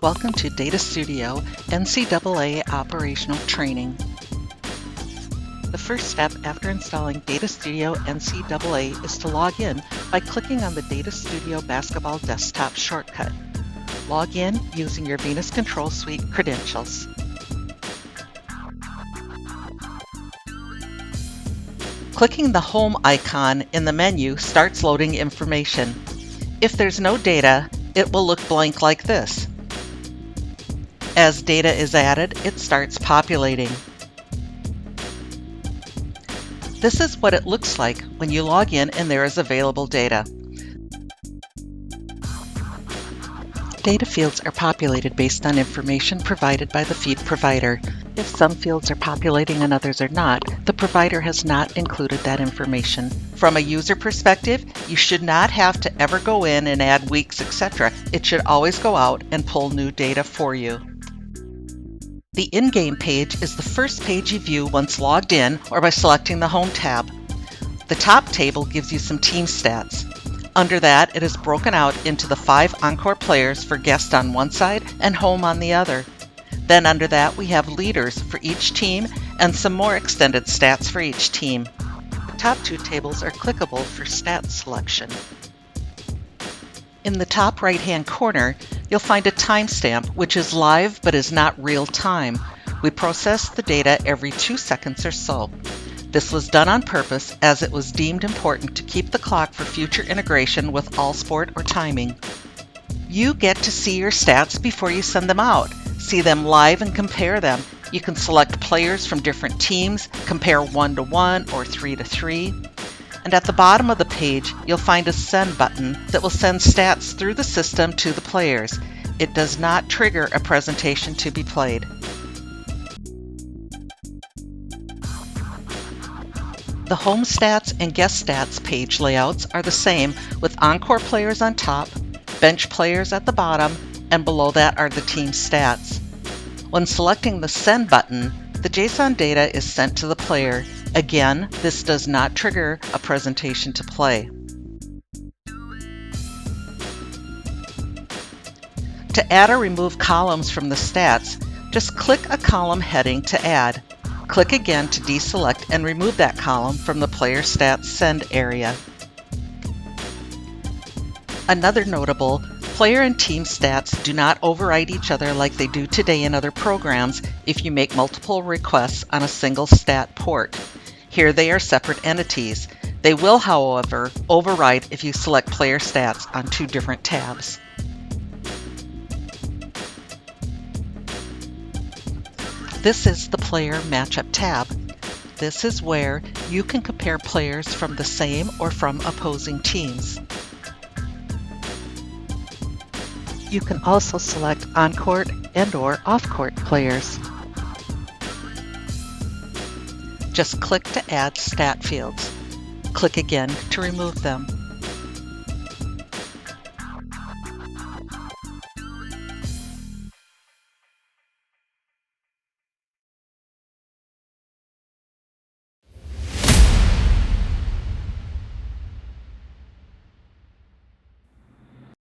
Welcome to Data Studio NCAA Operational Training. The first step after installing Data Studio NCAA is to log in by clicking on the Data Studio Basketball Desktop shortcut. Log in using your Venus Control Suite credentials. Clicking the Home icon in the menu starts loading information. If there's no data, it will look blank like this. As data is added, it starts populating. This is what it looks like when you log in and there is available data. Data fields are populated based on information provided by the feed provider. If some fields are populating and others are not, the provider has not included that information. From a user perspective, you should not have to ever go in and add weeks, etc. It should always go out and pull new data for you. The in-game page is the first page you view once logged in or by selecting the Home tab. The top table gives you some team stats. Under that, it is broken out into the 5 Encore players for guest on one side and home on the other. Then under that, we have leaders for each team and some more extended stats for each team. The top 2 tables are clickable for stats selection. In the top right-hand corner, you'll find a timestamp, which is live but is not real time. We process the data every 2 seconds or so. This was done on purpose as it was deemed important to keep the clock for future integration with Allsport or timing. You get to see your stats before you send them out. See them live and compare them. You can select players from different teams, compare 1-to-1 or 3-to-3. And at the bottom of the page, you'll find a send button that will send stats through the system to the players. It does not trigger a presentation to be played. The home stats and guest stats page layouts are the same, with Encore players on top, bench players at the bottom, and below that are the team stats. When selecting the send button, the JSON data is sent to the player. Again, this does not trigger a presentation to play. To add or remove columns from the stats, just click a column heading to add. Click again to deselect and remove that column from the player stats send area. Another notable, player and team stats do not override each other like they do today in other programs if you make multiple requests on a single stat port. Here they are separate entities. They will, however, override if you select player stats on 2 different tabs. This is the Player Matchup tab. This is where you can compare players from the same or from opposing teams. You can also select on-court and/or off-court players. Just click to add stat fields. Click again to remove them.